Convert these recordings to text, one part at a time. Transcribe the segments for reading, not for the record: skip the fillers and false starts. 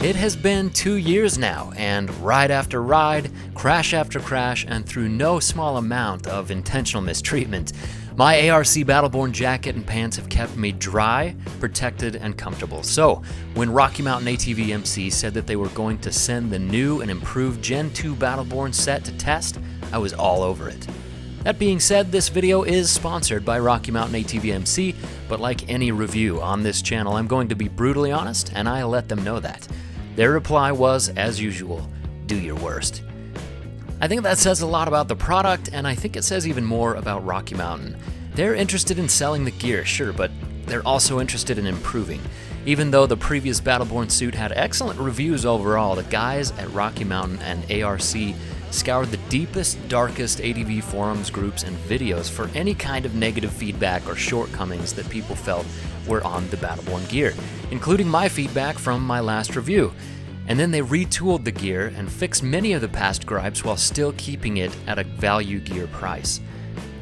It has been 2 years now, and ride after ride, crash after crash, and through no small amount of intentional mistreatment, my A.R.C. Battleborn jacket and pants have kept me dry, protected, and comfortable. So, when Rocky Mountain ATV MC said that they were going to send the new and improved Gen 2 Battleborn set to test, I was all over it. That being said, this video is sponsored by Rocky Mountain ATV MC, but like any review on this channel, I'm going to be brutally honest, and I let them know that. Their reply was, as usual, do your worst. I think that says a lot about the product, and I think it says even more about Rocky Mountain. They're interested in selling the gear, sure, but they're also interested in improving. Even though the previous Battleborn suit had excellent reviews overall, the guys at Rocky Mountain and A.R.C. scoured the deepest, darkest ATV forums, groups, and videos for any kind of negative feedback or shortcomings that people felt were on the Battleborn gear, including my feedback from my last review. And then they retooled the gear and fixed many of the past gripes while still keeping it at a value gear price.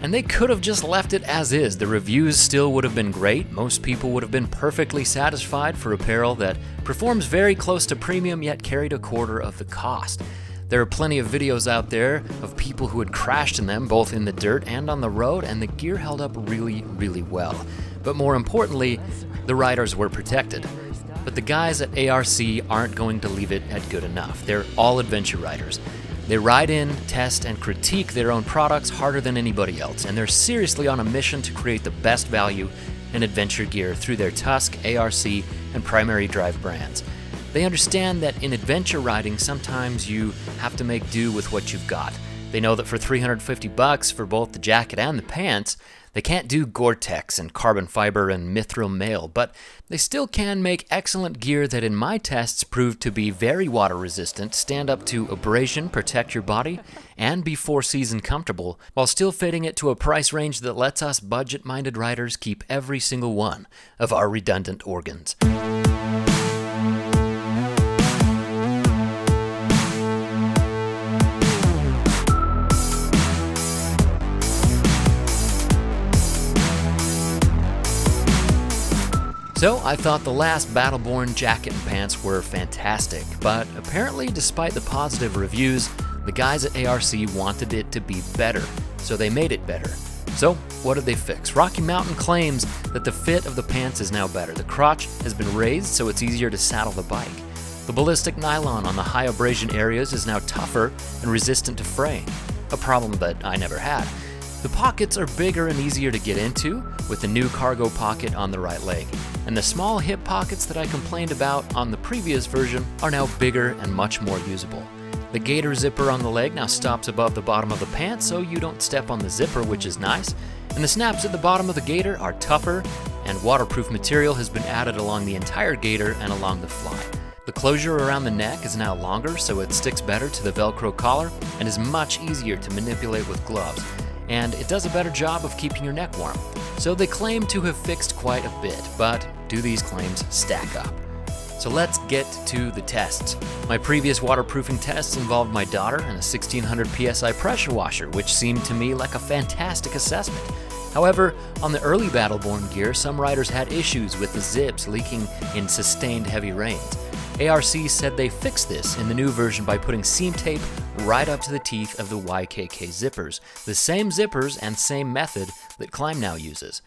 And they could have just left it as is. The reviews still would have been great. Most people would have been perfectly satisfied for apparel that performs very close to premium yet carried a quarter of the cost. There are plenty of videos out there of people who had crashed in them, both in the dirt and on the road, and the gear held up really, really well. But more importantly, the riders were protected. But the guys at A.R.C. aren't going to leave it at good enough. They're all adventure riders. They ride in, test, and critique their own products harder than anybody else, and they're seriously on a mission to create the best value in adventure gear through their Tusk, A.R.C., and Primary Drive brands. They understand that in adventure riding, sometimes you have to make do with what you've got. They know that for $350 for both the jacket and the pants, they can't do Gore-Tex and carbon fiber and mithril mail, but they still can make excellent gear that in my tests proved to be very water resistant, stand up to abrasion, protect your body, and be 4-season comfortable, while still fitting it to a price range that lets us budget-minded riders keep every single one of our redundant organs. So, I thought the last Battleborn jacket and pants were fantastic, but apparently despite the positive reviews, the guys at A.R.C. wanted it to be better, so they made it better. So, what did they fix? Rocky Mountain claims that the fit of the pants is now better. The crotch has been raised so it's easier to saddle the bike. The ballistic nylon on the high abrasion areas is now tougher and resistant to fraying, a problem that I never had. The pockets are bigger and easier to get into, with the new cargo pocket on the right leg. And the small hip pockets that I complained about on the previous version are now bigger and much more usable. The gaiter zipper on the leg now stops above the bottom of the pants so you don't step on the zipper, which is nice. And the snaps at the bottom of the gaiter are tougher, and waterproof material has been added along the entire gaiter and along the fly. The closure around the neck is now longer so it sticks better to the Velcro collar and is much easier to manipulate with gloves. And it does a better job of keeping your neck warm. So they claim to have fixed quite a bit, but do these claims stack up? So let's get to the tests. My previous waterproofing tests involved my daughter and a 1600 PSI pressure washer, which seemed to me like a fantastic assessment. However, on the early Battleborn gear, some riders had issues with the zips leaking in sustained heavy rains. A.R.C. said they fixed this in the new version by putting seam tape right up to the teeth of the YKK zippers, the same zippers and same method that Climb now uses.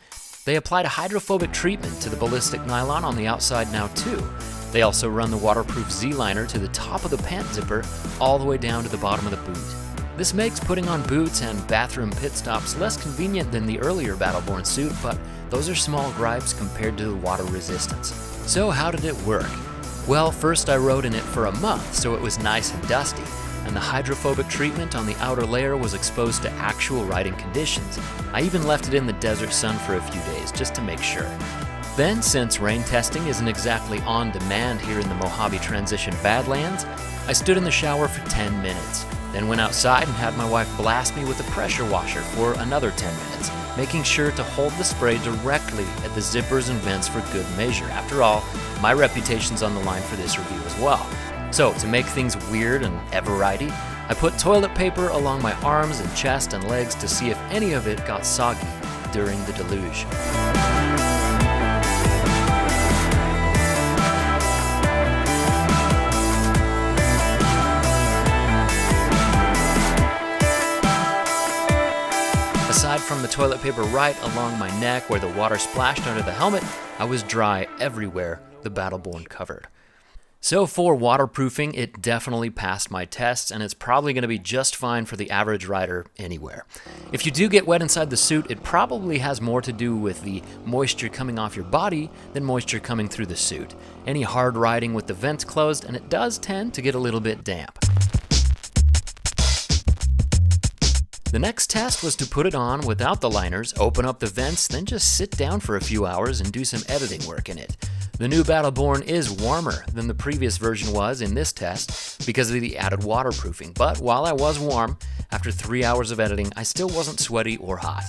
They applied a hydrophobic treatment to the ballistic nylon on the outside now too. They also run the waterproof Z-liner to the top of the pant zipper all the way down to the bottom of the boot. This makes putting on boots and bathroom pit stops less convenient than the earlier Battleborn suit, but those are small gripes compared to the water resistance. So how did it work? Well, first I rode in it for a month, so it was nice and dusty, and the hydrophobic treatment on the outer layer was exposed to actual riding conditions. I even left it in the desert sun for a few days, just to make sure. Then, since rain testing isn't exactly on demand here in the Mojave Transition Badlands, I stood in the shower for 10 minutes, then went outside and had my wife blast me with a pressure washer for another 10 minutes, making sure to hold the spray directly at the zippers and vents for good measure. After all, my reputation's on the line for this review as well. So, to make things weird and eveRide-y, I put toilet paper along my arms and chest and legs to see if any of it got soggy during the deluge. from the toilet paper right along my neck where the water splashed under the helmet, I was dry everywhere the Battleborn covered. So for waterproofing, it definitely passed my tests, and it's probably going to be just fine for the average rider anywhere. If you do get wet inside the suit, it probably has more to do with the moisture coming off your body than moisture coming through the suit. Any hard riding with the vents closed, and it does tend to get a little bit damp. The next test was to put it on without the liners, open up the vents, then just sit down for a few hours and do some editing work in it. The new Battleborn is warmer than the previous version was in this test because of the added waterproofing, but while I was warm, after 3 hours of editing, I still wasn't sweaty or hot.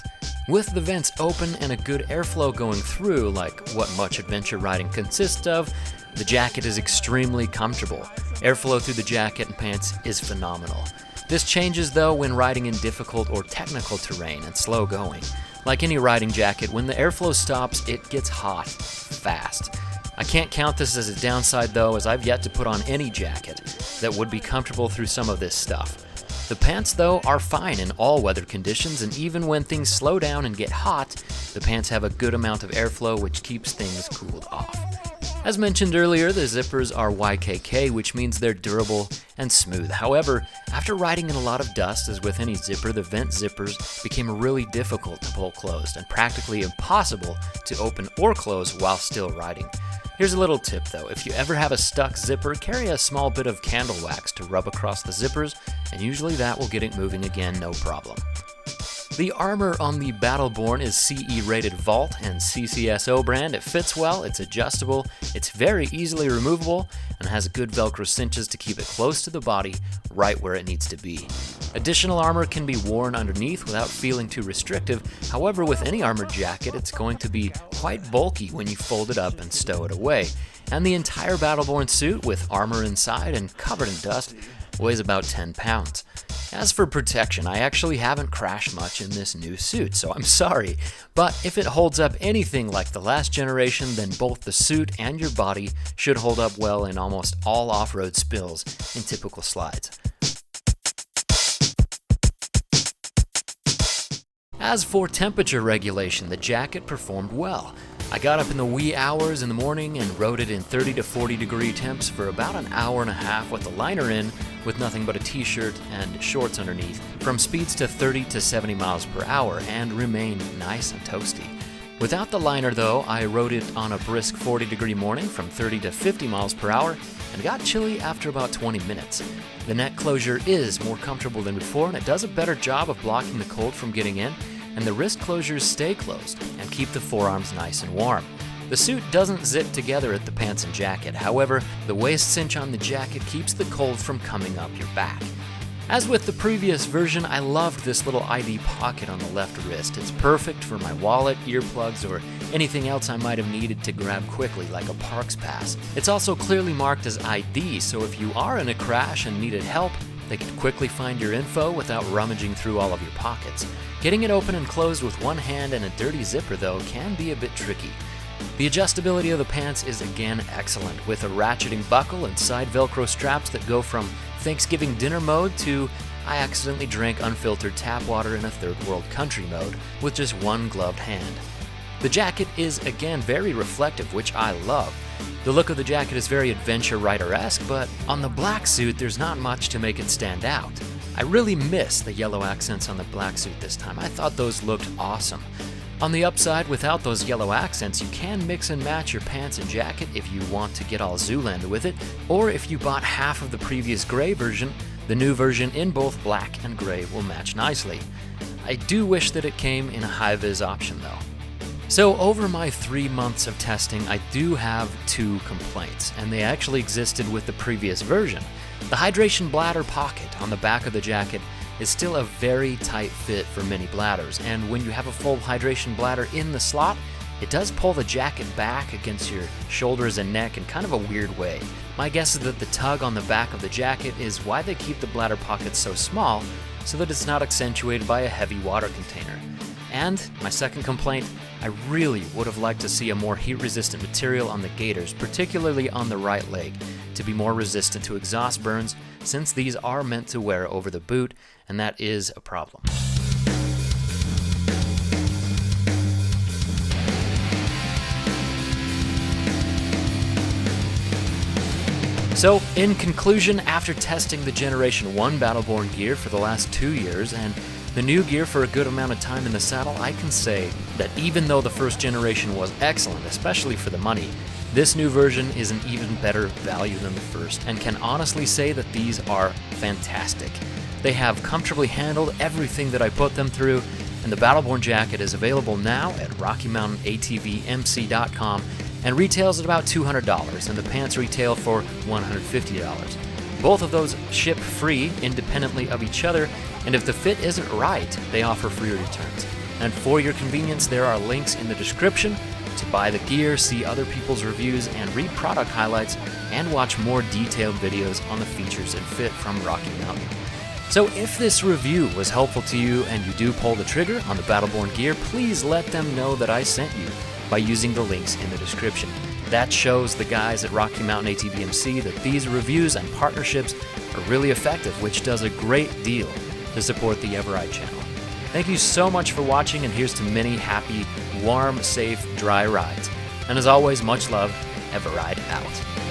With the vents open and a good airflow going through, like what much adventure riding consists of, the jacket is extremely comfortable. Airflow through the jacket and pants is phenomenal. This changes though when riding in difficult or technical terrain and slow going. Like any riding jacket, when the airflow stops, it gets hot fast. I can't count this as a downside though, as I've yet to put on any jacket that would be comfortable through some of this stuff. The pants though are fine in all weather conditions, and even when things slow down and get hot, the pants have a good amount of airflow which keeps things cooled off. As mentioned earlier, the zippers are YKK, which means they're durable and smooth. However, after riding in a lot of dust, as with any zipper, the vent zippers became really difficult to pull closed and practically impossible to open or close while still riding. Here's a little tip though, if you ever have a stuck zipper, carry a small bit of candle wax to rub across the zippers, and usually that will get it moving again, no problem. The armor on the Battleborn is CE rated Vault and CCSO brand. It fits well, it's adjustable, it's very easily removable, and has good Velcro cinches to keep it close to the body, right where it needs to be. Additional armor can be worn underneath without feeling too restrictive. However, with any armored jacket, it's going to be quite bulky when you fold it up and stow it away. And the entire Battleborn suit, with armor inside and covered in dust, weighs about 10 pounds. As for protection, I actually haven't crashed much in this new suit, so I'm sorry. But if it holds up anything like the last generation, then both the suit and your body should hold up well in almost all off-road spills and typical slides. As for temperature regulation, the jacket performed well. I got up in the wee hours in the morning and rode it in 30 to 40 degree temps for about an hour and a half with the liner in, with nothing but a t-shirt and shorts underneath, from speeds to 30 to 70 miles per hour, and remained nice and toasty. Without the liner though, I rode it on a brisk 40 degree morning from 30 to 50 miles per hour and got chilly after about 20 minutes. The neck closure is more comfortable than before, and it does a better job of blocking the cold from getting in, and the wrist closures stay closed and keep the forearms nice and warm. The suit doesn't zip together at the pants and jacket, however, the waist cinch on the jacket keeps the cold from coming up your back. As with the previous version, I loved this little ID pocket on the left wrist. It's perfect for my wallet, earplugs, or anything else I might have needed to grab quickly, like a parks pass. It's also clearly marked as ID, so if you are in a crash and needed help, they can quickly find your info without rummaging through all of your pockets. Getting it open and closed with one hand and a dirty zipper, though, can be a bit tricky. The adjustability of the pants is again excellent, with a ratcheting buckle and side Velcro straps that go from Thanksgiving dinner mode to I accidentally drank unfiltered tap water in a third world country mode with just one gloved hand. The jacket is again very reflective, which I love. The look of the jacket is very adventure rider-esque, but on the black suit there's not much to make it stand out. I really miss the yellow accents on the black suit this time. I thought those looked awesome. On the upside, without those yellow accents, you can mix and match your pants and jacket if you want to get all Zoolander with it, or if you bought half of the previous gray version, the new version in both black and gray will match nicely. I do wish that it came in a high-vis option though. So over my 3 months of testing, I do have 2 complaints, and they actually existed with the previous version. The hydration bladder pocket on the back of the jacket is still a very tight fit for many bladders, and when you have a full hydration bladder in the slot, it does pull the jacket back against your shoulders and neck in kind of a weird way. My guess is that the tug on the back of the jacket is why they keep the bladder pocket so small, so that it's not accentuated by a heavy water container. And my second complaint, I really would have liked to see a more heat-resistant material on the gaiters, particularly on the right leg, to be more resistant to exhaust burns, since these are meant to wear over the boot, and that is a problem. So, in conclusion, after testing the Generation 1 Battleborn gear for the last 2 years and the new gear for a good amount of time in the saddle, I can say that even though the first generation was excellent, especially for the money, this new version is an even better value than the first, and can honestly say that these are fantastic. They have comfortably handled everything that I put them through, and the Battleborn jacket is available now at RockyMountainATVMC.com and retails at about $200, and the pants retail for $150. Both of those ship free independently of each other, and if the fit isn't right, they offer free returns. And for your convenience, there are links in the description to buy the gear, see other people's reviews, and read product highlights, and watch more detailed videos on the features and fit from Rocky Mountain. So if this review was helpful to you and you do pull the trigger on the Battleborn gear, please let them know that I sent you by using the links in the description. That shows the guys at Rocky Mountain ATVMC that these reviews and partnerships are really effective, which does a great deal to support the eveRide channel. Thank you so much for watching, and here's to many happy, warm, safe, dry rides. And as always, much love, eveRide out.